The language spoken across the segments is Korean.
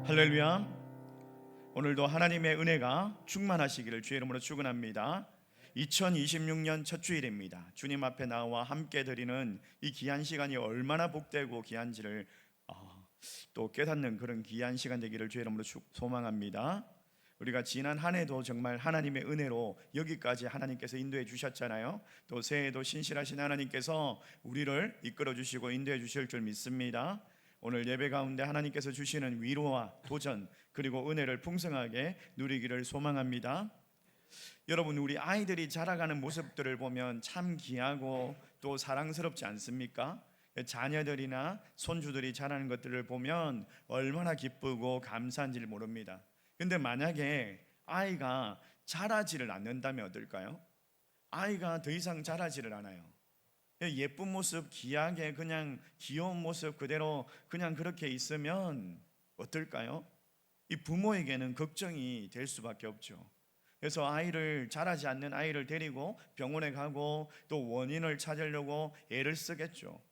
할렐루야. 오늘도 하나님의 은혜가 충만하시기를 주의 이름으로 축원합니다. 2026년 첫 주일입니다. 주님 앞에 나와 함께 드리는 이 귀한 시간이 얼마나 복되고 귀한지를 또 깨닫는 그런 귀한 시간 되기를 주의 이름으로 소망합니다. 우리가 지난 한 해도 정말 하나님의 은혜로 여기까지 하나님께서 인도해 주셨잖아요. 또 새해에도 신실하신 하나님께서 우리를 이끌어 주시고 인도해 주실 줄 믿습니다. 오늘 예배 가운데 하나님께서 주시는 위로와 도전 그리고 은혜를 풍성하게 누리기를 소망합니다. 여러분, 우리 아이들이 자라가는 모습들을 보면 참 귀하고 또 사랑스럽지 않습니까? 자녀들이나 손주들이 자라는 것들을 보면 얼마나 기쁘고 감사한지를 모릅니다. 근데 만약에 아이가 자라지를 않는다면 어떨까요? 아이가 더 이상 자라지를 않아요. 예쁜 모습, 귀하게 그냥 귀여운 모습 그대로 그냥 그렇게 있으면 어떨까요? 이 부모에게는 걱정이 될 수밖에 없죠. 그래서 아이를 자라지 않는 아이를 데리고 병원에 가고 또 원인을 찾으려고 애를 쓰겠죠.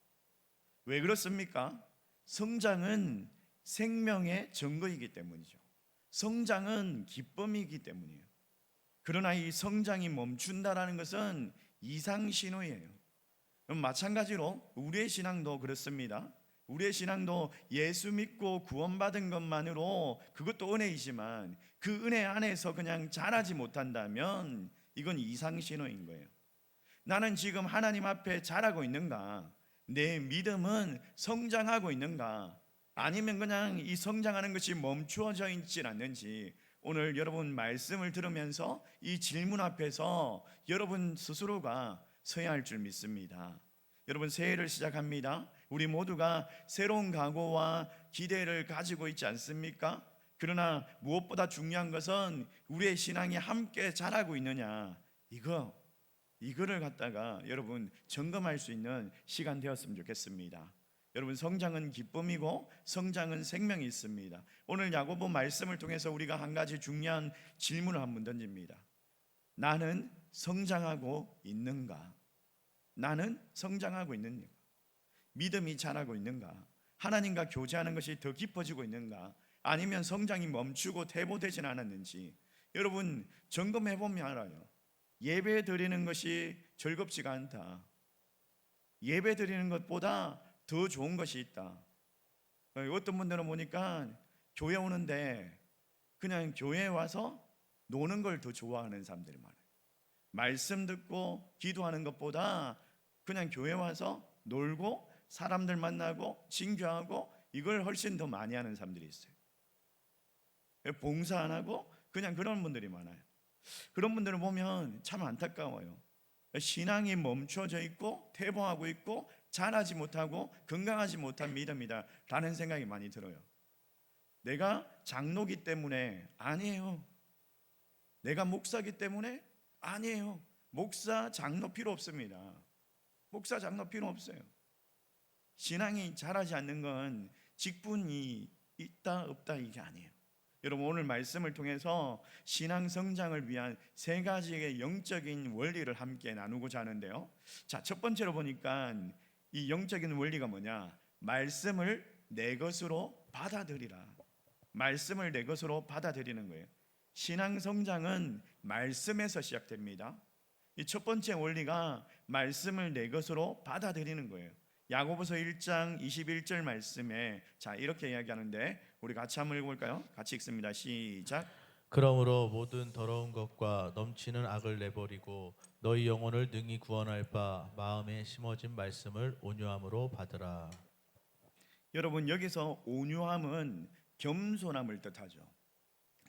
왜 그렇습니까? 성장은 생명의 증거이기 때문이죠. 성장은 기쁨이기 때문이에요. 그러나 이 성장이 멈춘다라는 것은 이상 신호예요. 마찬가지로 우리의 신앙도 그렇습니다. 우리의 신앙도 예수 믿고 구원받은 것만으로 그것도 은혜이지만 그 은혜 안에서 그냥 자라지 못한다면 이건 이상 신호인 거예요. 나는 지금 하나님 앞에 자라고 있는가? 내 믿음은 성장하고 있는가? 아니면 그냥 이 성장하는 것이 멈추어져 있지 않는지, 오늘 여러분 말씀을 들으면서 이 질문 앞에서 여러분 스스로가 서야 할 줄 믿습니다. 여러분, 새해를 시작합니다. 우리 모두가 새로운 각오와 기대를 가지고 있지 않습니까? 그러나 무엇보다 중요한 것은 우리의 신앙이 함께 자라고 있느냐, 이거를 갖다가 여러분 점검할 수 있는 시간 되었으면 좋겠습니다. 여러분, 성장은 기쁨이고 성장은 생명이 있습니다. 오늘 야고보 말씀을 통해서 우리가 한 가지 중요한 질문을 한번 던집니다. 나는 성장하고 있는가? 나는 성장하고 있는가? 믿음이 자라고 있는가? 하나님과 교제하는 것이 더 깊어지고 있는가? 아니면 성장이 멈추고 퇴보되진 않았는지 여러분 점검해 보면 알아요. 예배 드리는 것이 즐겁지가 않다. 예배 드리는 것보다 더 좋은 것이 있다. 어떤 분들은 보니까 교회 오는데 그냥 교회에 와서 노는 걸 더 좋아하는 사람들이 많아요. 말씀 듣고 기도하는 것보다 그냥 교회 와서 놀고 사람들 만나고 친교하고 이걸 훨씬 더 많이 하는 사람들이 있어요. 봉사 안 하고 그냥 그런 분들이 많아요. 그런 분들을 보면 참 안타까워요. 신앙이 멈춰져 있고 퇴보하고 있고 자라지 못하고 건강하지 못한 믿음이다 라는 생각이 많이 들어요. 내가 장로기 때문에 아니에요. 내가 목사기 때문에 아니에요. 목사 장로 필요 없습니다. 목사 장로 필요 없어요. 신앙이 자라지 않는 건 직분이 있다 없다 이게 아니에요. 여러분, 오늘 말씀을 통해서 신앙 성장을 위한 세 가지의 영적인 원리를 함께 나누고자 하는데요. 자, 첫 번째로 보니까 이 영적인 원리가 뭐냐? 말씀을 내 것으로 받아들이라. 말씀을 내 것으로 받아들이는 거예요. 신앙 성장은 말씀에서 시작됩니다. 이 첫 번째 원리가 말씀을 내 것으로 받아들이는 거예요. 야고보서 1장 21절 말씀에 자 이렇게 이야기하는데 우리 같이 한번 읽어볼까요? 같이 읽습니다. 시작. 그러므로 모든 더러운 것과 넘치는 악을 내버리고 너희 영혼을 능히 구원할 바 마음에 심어진 말씀을 온유함으로 받으라. 여러분, 여기서 온유함은 겸손함을 뜻하죠.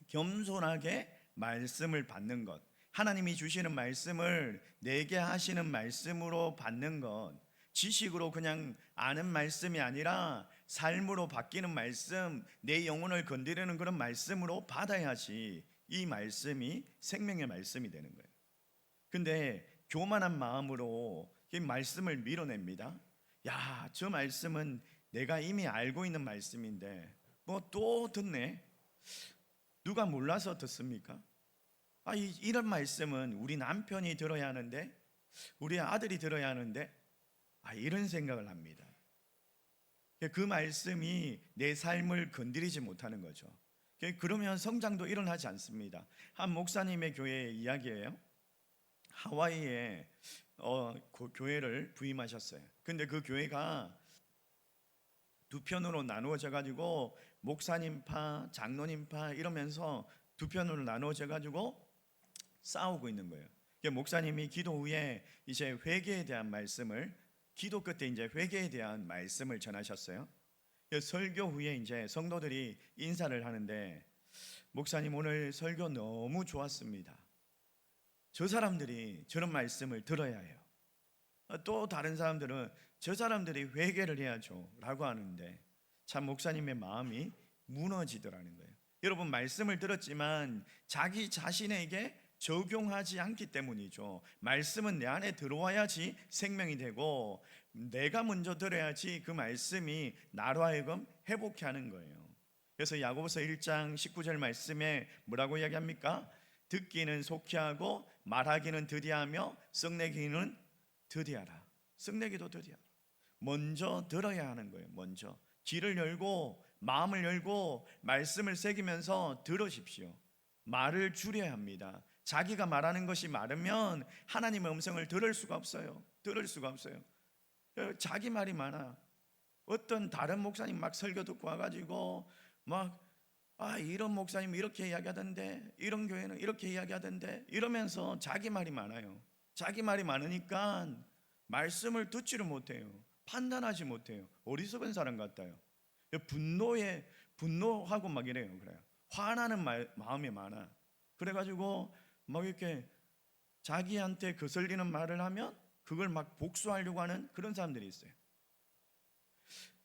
겸손하게 말씀을 받는 것, 하나님이 주시는 말씀을 내게 하시는 말씀으로 받는 것, 지식으로 그냥 아는 말씀이 아니라 삶으로 바뀌는 말씀, 내 영혼을 건드리는 그런 말씀으로 받아야지 이 말씀이 생명의 말씀이 되는 거예요. 근데 교만한 마음으로 이 말씀을 밀어냅니다. 야, 저 말씀은 내가 이미 알고 있는 말씀인데 뭐 또 듣네. 누가 몰라서 듣습니까? 이런 말씀은 우리 남편이 들어야 하는데, 우리 아들이 들어야 하는데, 이런 생각을 합니다. 그 말씀이 내 삶을 건드리지 못하는 거죠. 그러면 성장도 일어나지 않습니다. 한 목사님의 교회의 이야기예요. 하와이에 그 교회를 부임하셨어요. 근데 그 교회가 두 편으로 나누어져 가지고 목사님파, 장로님파 이러면서 두 편으로 나누어져 가지고 싸우고 있는 거예요. 목사님이 기도 후에 이제 회개에 대한 말씀을, 기도 끝에 이제 회개에 대한 말씀을 전하셨어요. 설교 후에 이제 성도들이 인사를 하는데, 목사님 오늘 설교 너무 좋았습니다. 저 사람들이 저런 말씀을 들어야 해요. 또 다른 사람들은 저 사람들이 회개를 해야죠 라고 하는데, 참 목사님의 마음이 무너지더라는 거예요. 여러분, 말씀을 들었지만 자기 자신에게 적용하지 않기 때문이죠. 말씀은 내 안에 들어와야지 생명이 되고, 내가 먼저 들어야지 그 말씀이 나로 하여금 회복케 하는 거예요. 그래서 야고보서 1장 19절 말씀에 뭐라고 이야기합니까? 듣기는 속히 하고 말하기는 더디하며 썩내기는 더디하라. 썩내기도 더디하라. 먼저 들어야 하는 거예요. 먼저 귀를 열고 마음을 열고 말씀을 새기면서 들으십시오. 말을 줄여야 합니다. 자기가 말하는 것이 많으면 하나님의 음성을 들을 수가 없어요. 들을 수가 없어요. 자기 말이 많아. 어떤 다른 목사님 막 설교 듣고 와가지고 막 이런 목사님 이렇게 이야기하던데, 이런 교회는 이렇게 이야기하던데, 이러면서 자기 말이 많아요. 자기 말이 많으니까 말씀을 듣지를 못해요. 판단하지 못해요. 어리석은 사람 같아요. 분노하고 막 이래요. 그래요. 화나는 마음이 많아. 그래가지고 막 이렇게 자기한테 거슬리는 말을 하면 그걸 막 복수하려고 하는 그런 사람들이 있어요.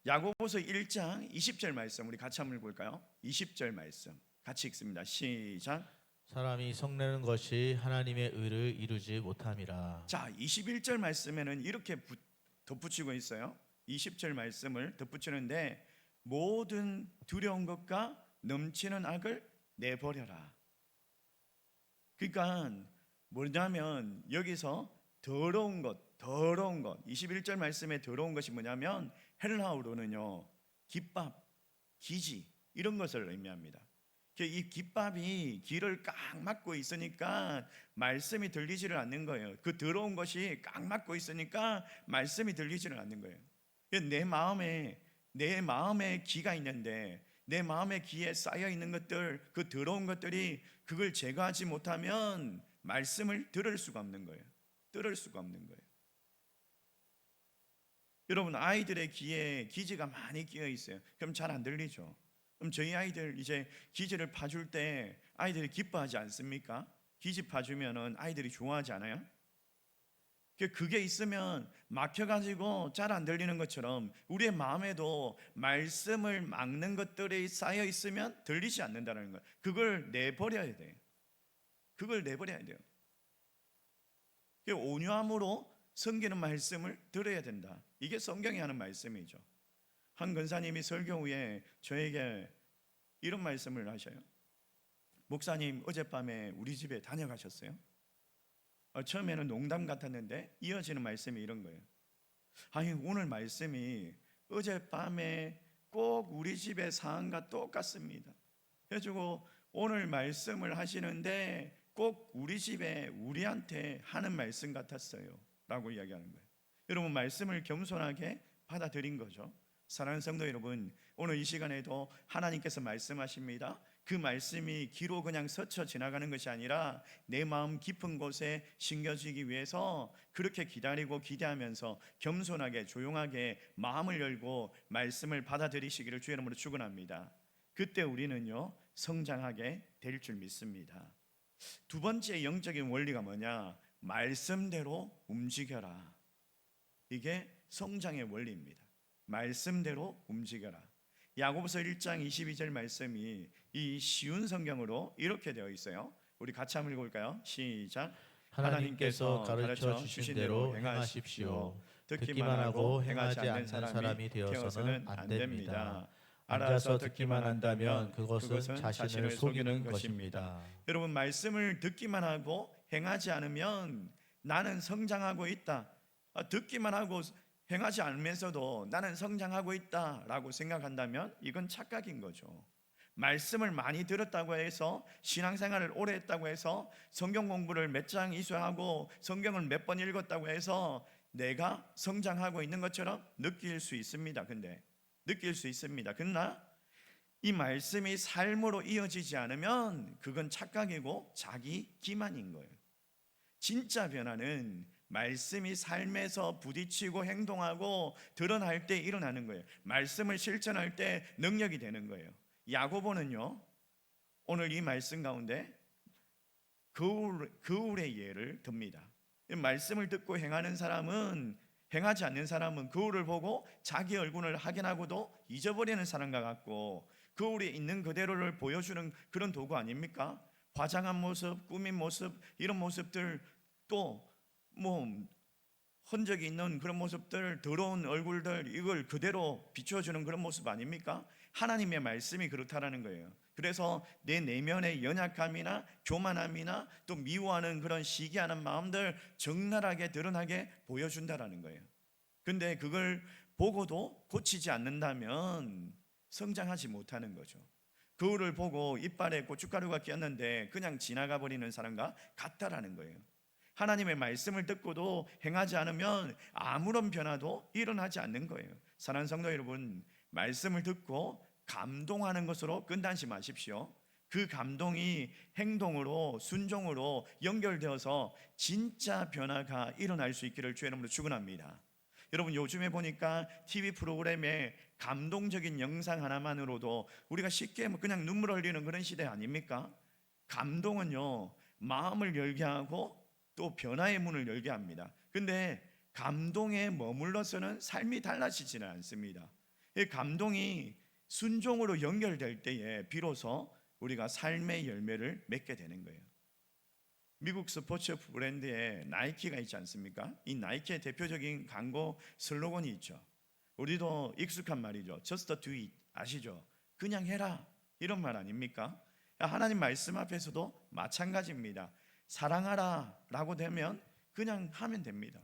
야고보서 1장 20절 말씀 우리 같이 한번 읽을까요? 20절 말씀 같이 읽습니다. 시작. 사람이 성내는 것이 하나님의 의를 이루지 못함이라. 자, 21절 말씀에는 이렇게 덧붙이고 있어요. 20절 말씀을 덧붙이는데, 모든 두려운 것과 넘치는 악을 내버려라. 그러니까 뭐냐면 여기서 더러운 것 21절 말씀에 더러운 것이 뭐냐면 헬라어로는요, 깃밥, 기지 이런 것을 의미합니다. 이 깃밥이 귀를 꽉 막고 있으니까 말씀이 들리지를 않는 거예요. 그 더러운 것이 꽉 막고 있으니까 말씀이 들리지를 않는 거예요. 내 마음에 귀가 있는데, 내 마음의 귀에 쌓여 있는 것들, 그 더러운 것들이 그걸 제거하지 못하면 말씀을 들을 수가 없는 거예요. 들을 수가 없는 거예요. 여러분, 아이들의 귀에 기지가 많이 끼어 있어요. 그럼 잘 안 들리죠. 그럼 저희 아이들 이제 기지를 파줄 때 아이들이 기뻐하지 않습니까? 기지 파주면은 아이들이 좋아하지 않아요? 그게 있으면 막혀가지고 잘 안 들리는 것처럼 우리의 마음에도 말씀을 막는 것들이 쌓여 있으면 들리지 않는다는 거예요. 그걸 내버려야 돼요. 그걸 내버려야 돼요. 온유함으로 섬기는 말씀을 들어야 된다. 이게 성경이 하는 말씀이죠. 한 권사님이 설교 후에 저에게 이런 말씀을 하셔요. 목사님, 어젯밤에 우리 집에 다녀가셨어요? 처음에는 농담 같았는데 이어지는 말씀이 이런 거예요. 아니, 오늘 말씀이 어젯밤에 꼭 우리 집의 상황과 똑같습니다. 그래가지고 오늘 말씀을 하시는데 꼭 우리 집에 우리한테 하는 말씀 같았어요 라고 이야기하는 거예요. 여러분, 말씀을 겸손하게 받아들인 거죠. 사랑하는 성도 여러분, 오늘 이 시간에도 하나님께서 말씀하십니다. 그 말씀이 귀로 그냥 스쳐 지나가는 것이 아니라 내 마음 깊은 곳에 심겨지기 위해서 그렇게 기다리고 기대하면서 겸손하게 조용하게 마음을 열고 말씀을 받아들이시기를 주의 이름으로 축원합니다. 그때 우리는요, 성장하게 될 줄 믿습니다. 두 번째 영적인 원리가 뭐냐? 말씀대로 움직여라. 이게 성장의 원리입니다. 말씀대로 움직여라. 야고보서 1장 22절 말씀이 이 쉬운 성경으로 이렇게 되어 있어요. 우리 같이 한번 읽어볼까요? 시작. 하나님께서 가르쳐 주신 대로 행하십시오. 듣기만 하고 행하지 않는 사람이 되어서는 안 됩니다. 앉아서 듣기만 한다면 그것은 자신을 속이는 것입니다. 여러분, 말씀을 듣기만 하고 행하지 않으면 나는 성장하고 있다, 듣기만 하고 행하지 않으면서도 나는 성장하고 있다라고 생각한다면 이건 착각인 거죠. 말씀을 많이 들었다고 해서, 신앙생활을 오래 했다고 해서, 성경 공부를 몇 장 이수하고 성경을 몇 번 읽었다고 해서 내가 성장하고 있는 것처럼 느낄 수 있습니다. 느낄 수 있습니다. 그러나 이 말씀이 삶으로 이어지지 않으면 그건 착각이고 자기 기만인 거예요. 진짜 변화는 말씀이 삶에서 부딪히고 행동하고 드러날 때 일어나는 거예요. 말씀을 실천할 때 능력이 되는 거예요. 야고보는요, 오늘 이 말씀 가운데 거울의 예를 듭니다. 말씀을 듣고 행하지 않는 사람은 거울을 보고 자기 얼굴을 확인하고도 잊어버리는 사람과 같고, 거울에 있는 그대로를 보여주는 그런 도구 아닙니까? 화장한 모습, 꾸민 모습, 이런 모습들, 또 흔적이 있는 그런 모습들, 더러운 얼굴들, 이걸 그대로 비춰주는 그런 모습 아닙니까? 하나님의 말씀이 그렇다라는 거예요. 그래서 내 내면의 연약함이나 교만함이나 또 미워하는 그런 시기하는 마음들 적나라하게 드러나게 보여준다라는 거예요. 근데 그걸 보고도 고치지 않는다면 성장하지 못하는 거죠. 거울을 보고 이빨에 고춧가루가 꼈는데 그냥 지나가 버리는 사람과 같다라는 거예요. 하나님의 말씀을 듣고도 행하지 않으면 아무런 변화도 일어나지 않는 거예요. 사랑하는 성도 여러분, 말씀을 듣고 감동하는 것으로 끝나지 마십시오. 그 감동이 행동으로, 순종으로 연결되어서 진짜 변화가 일어날 수 있기를 주의 이름으로 축원합니다. 여러분, 요즘에 보니까 TV 프로그램에 감동적인 영상 하나만으로도 우리가 쉽게 그냥 눈물 흘리는 그런 시대 아닙니까? 감동은요, 마음을 열게 하고 또 변화의 문을 열게 합니다. 근데 감동에 머물러서는 삶이 달라지지는 않습니다. 이 감동이 순종으로 연결될 때에 비로소 우리가 삶의 열매를 맺게 되는 거예요. 미국 스포츠 브랜드에 나이키가 있지 않습니까? 이 나이키의 대표적인 광고 슬로건이 있죠. 우리도 익숙한 말이죠. Just do it. 아시죠? 그냥 해라, 이런 말 아닙니까? 하나님 말씀 앞에서도 마찬가지입니다. 사랑하라 라고 되면 그냥 하면 됩니다.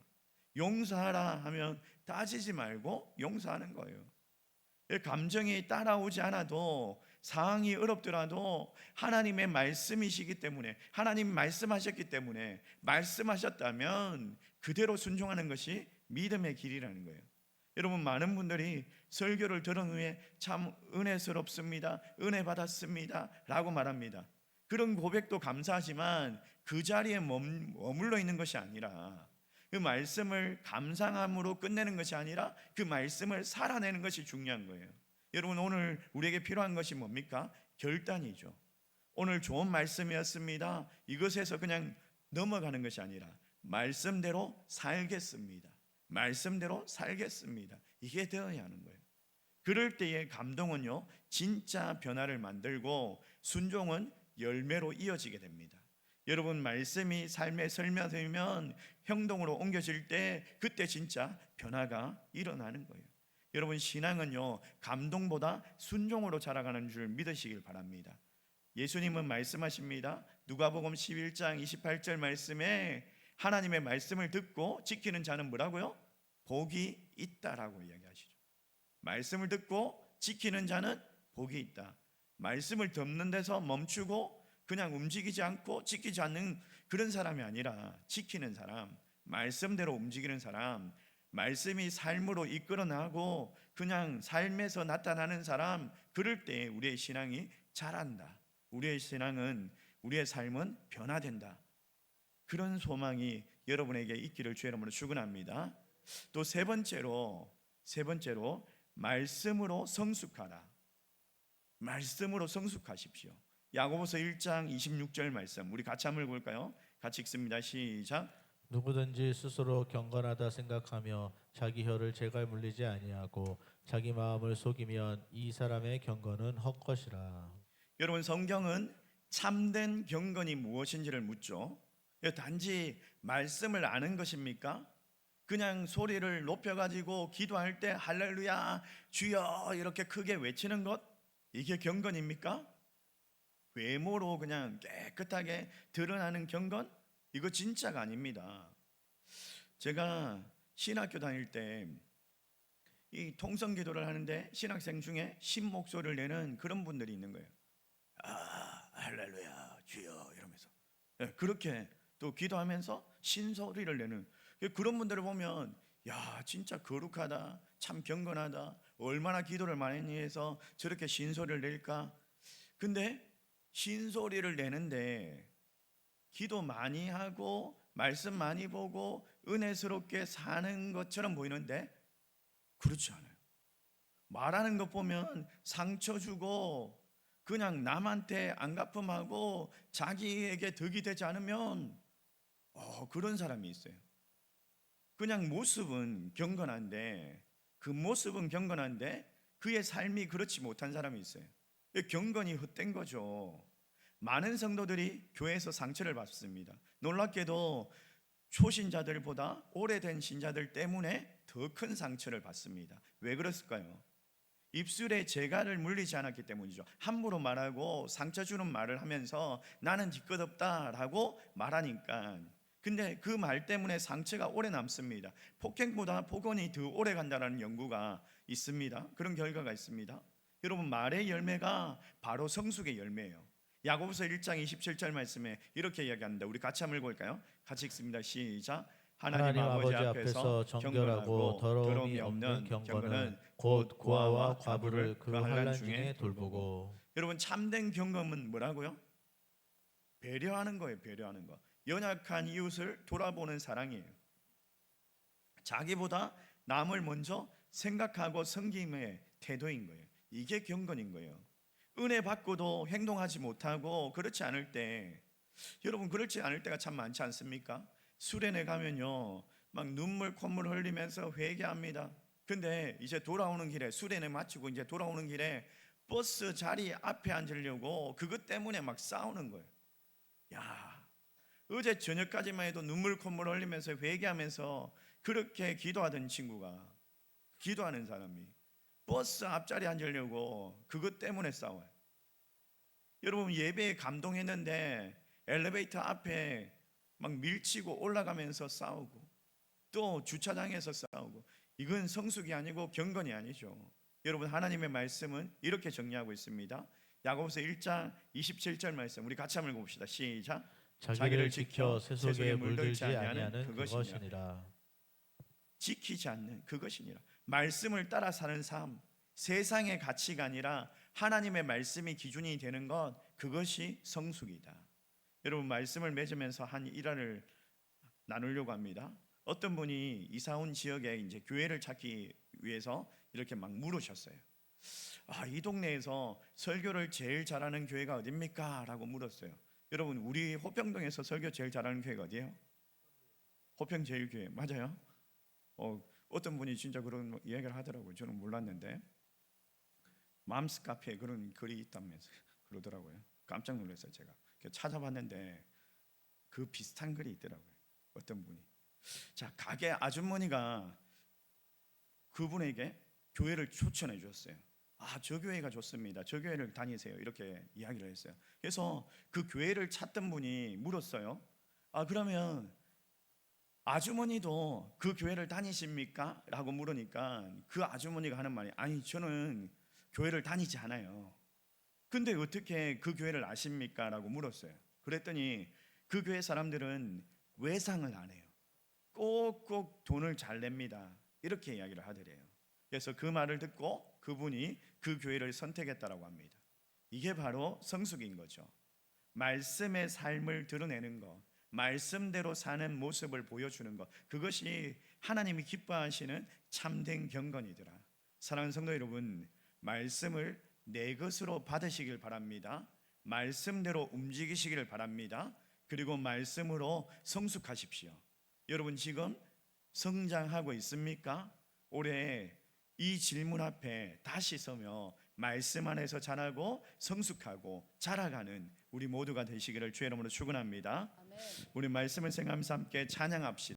용서하라 하면 따지지 말고 용서하는 거예요. 감정이 따라오지 않아도, 상황이 어렵더라도 하나님의 말씀이시기 때문에, 하나님 말씀하셨기 때문에, 말씀하셨다면 그대로 순종하는 것이 믿음의 길이라는 거예요. 여러분, 많은 분들이 설교를 들은 후에 참 은혜스럽습니다, 은혜 받았습니다 라고 말합니다. 그런 고백도 감사하지만 그 자리에 머물러 있는 것이 아니라, 그 말씀을 감상함으로 끝내는 것이 아니라 그 말씀을 살아내는 것이 중요한 거예요. 여러분, 오늘 우리에게 필요한 것이 뭡니까? 결단이죠. 오늘 좋은 말씀이었습니다, 이것에서 그냥 넘어가는 것이 아니라 말씀대로 살겠습니다, 말씀대로 살겠습니다, 이게 되어야 하는 거예요. 그럴 때의 감동은요, 진짜 변화를 만들고 순종은 열매로 이어지게 됩니다. 여러분, 말씀이 삶에 설명되면 행동으로 옮겨질 때 그때 진짜 변화가 일어나는 거예요. 여러분, 신앙은요, 감동보다 순종으로 자라가는 줄 믿으시길 바랍니다. 예수님은 말씀하십니다. 누가복음 11장 28절 말씀에 하나님의 말씀을 듣고 지키는 자는 뭐라고요? 복이 있다라고 이야기하시죠. 말씀을 듣고 지키는 자는 복이 있다. 말씀을 듣는 데서 멈추고 그냥 움직이지 않고 지키지 않는 그런 사람이 아니라 지키는 사람, 말씀대로 움직이는 사람, 말씀이 삶으로 이끌어나고 그냥 삶에서 나타나는 사람, 그럴 때 우리의 신앙이 자란다. 우리의 신앙은, 우리의 삶은 변화된다. 그런 소망이 여러분에게 있기를 주의 이름으로 축원합니다. 또 세 번째로 말씀으로 성숙하라. 말씀으로 성숙하십시오. 야고보서 1장 26절 말씀, 우리 같이 한번 볼까요? 같이 읽습니다. 시작. 누구든지 스스로 경건하다 생각하며 자기 혀를 제갈 물리지 아니하고 자기 마음을 속이면 이 사람의 경건은 헛것이라. 여러분, 성경은 참된 경건이 무엇인지를 묻죠. 단지 말씀을 아는 것입니까? 그냥 소리를 높여가지고 기도할 때 할렐루야 주여 이렇게 크게 외치는 것, 이게 경건입니까? 외모로 그냥 깨끗하게 드러나는 경건? 이거 진짜가 아닙니다. 제가 신학교 다닐 때 이 통성 기도를 하는데 신학생 중에 신 목소리를 내는 그런 분들이 있는 거예요. 아, 할렐루야 주여 이러면서 그렇게 또 기도하면서 신소리를 내는 그런 분들을 보면 야 진짜 거룩하다, 참 경건하다, 얼마나 기도를 많이 해서 저렇게 신소리를 낼까. 근데 신소리를 내는데 기도 많이 하고 말씀 많이 보고 은혜스럽게 사는 것처럼 보이는데 그렇지 않아요. 말하는 것 보면 상처 주고 그냥 남한테 안갚음하고 자기에게 득이 되지 않으면 그런 사람이 있어요. 그냥 모습은 경건한데 그 모습은 경건한데 그의 삶이 그렇지 못한 사람이 있어요. 경건이 헛된 거죠. 많은 성도들이 교회에서 상처를 받습니다. 놀랍게도 초신자들보다 오래된 신자들 때문에 더 큰 상처를 받습니다. 왜 그랬을까요? 입술에 재갈을 물리지 않았기 때문이죠. 함부로 말하고 상처 주는 말을 하면서 나는 뒤끝없다라고 말하니까. 근데 그 말 때문에 상처가 오래 남습니다. 폭행보다 폭언이 더 오래 간다는 연구가 있습니다. 그런 결과가 있습니다. 여러분, 말의 열매가 바로 성숙의 열매예요. 야고보서 1장 27절 말씀에 이렇게 이야기합니다. 우리 같이 한번 읽어볼까요? 같이 읽습니다. 시작. 하나님 아버지 앞에서 정결하고 더러움이 없는 경건은 곧 고아와 과부를 그 환난 중에 돌보고. 여러분, 참된 경건은 뭐라고요? 배려하는 거예요. 배려하는 거. 연약한 이웃을 돌아보는 사랑이에요. 자기보다 남을 먼저 생각하고 섬김의 태도인 거예요. 이게 경건인 거예요. 은혜 받고도 행동하지 못하고 그렇지 않을 때, 여러분 그렇지 않을 때가 참 많지 않습니까? 수련회 가면요 막 눈물 콧물 흘리면서 회개합니다. 근데 이제 돌아오는 길에, 수련회 마치고 이제 돌아오는 길에 버스 자리 앞에 앉으려고 그것 때문에 막 싸우는 거예요. 야, 어제 저녁까지만 해도 눈물 콧물 흘리면서 회개하면서 그렇게 기도하던 친구가, 기도하는 사람이 버스 앞자리에 앉으려고 그것 때문에 싸워요. 여러분, 예배에 감동했는데 엘리베이터 앞에 막 밀치고 올라가면서 싸우고 또 주차장에서 싸우고, 이건 성숙이 아니고 경건이 아니죠. 여러분, 하나님의 말씀은 이렇게 정리하고 있습니다. 야고보서 1장 27절 말씀 우리 같이 한번 읽어봅시다. 시작. 자기를 지켜 세속에 물들지 아니하는 그것이니라. 지키지 않는 그것이니라. 말씀을 따라 사는 삶, 세상의 가치가 아니라 하나님의 말씀이 기준이 되는 것, 그것이 성숙이다. 여러분, 말씀을 맺으면서 한 일화를 나누려고 합니다. 어떤 분이 이사 온 지역에 이제 교회를 찾기 위해서 이렇게 막 물으셨어요. 이 동네에서 설교를 제일 잘하는 교회가 어딥니까? 라고 물었어요. 여러분, 우리 호평동에서 설교 제일 잘하는 교회가 어디예요? 호평제일교회 맞아요? 어떤 분이 진짜 그런 이야기를 하더라고요. 저는 몰랐는데 맘스 카페에 그런 글이 있다면서 그러더라고요. 깜짝 놀랐어요. 제가 찾아봤는데 그 비슷한 글이 있더라고요. 어떤 분이, 자, 가게 아주머니가 그분에게 교회를 추천해 주셨어요. 저 교회가 좋습니다. 저 교회를 다니세요. 이렇게 이야기를 했어요. 그래서 그 교회를 찾던 분이 물었어요. 그러면 아주머니도 그 교회를 다니십니까? 라고 물으니까 그 아주머니가 하는 말이, 아니 저는 교회를 다니지 않아요. 근데 어떻게 그 교회를 아십니까? 라고 물었어요. 그랬더니 그 교회 사람들은 외상을 안 해요. 꼭꼭 돈을 잘 냅니다. 이렇게 이야기를 하더래요. 그래서 그 말을 듣고 그분이 그 교회를 선택했다라고 합니다. 이게 바로 성숙인 거죠. 말씀의 삶을 드러내는 것, 말씀대로 사는 모습을 보여주는 것, 그것이 하나님이 기뻐하시는 참된 경건이더라. 사랑하는 성도 여러분, 말씀을 내 것으로 받으시길 바랍니다. 말씀대로 움직이시기를 바랍니다. 그리고 말씀으로 성숙하십시오. 여러분, 지금 성장하고 있습니까? 올해 이 질문 앞에 다시 서며 말씀 안에서 자라고 성숙하고 자라가는 우리 모두가 되시기를 주의 이름으로 축원합니다. 우리 말씀을 생각하면서 함께 찬양합시다.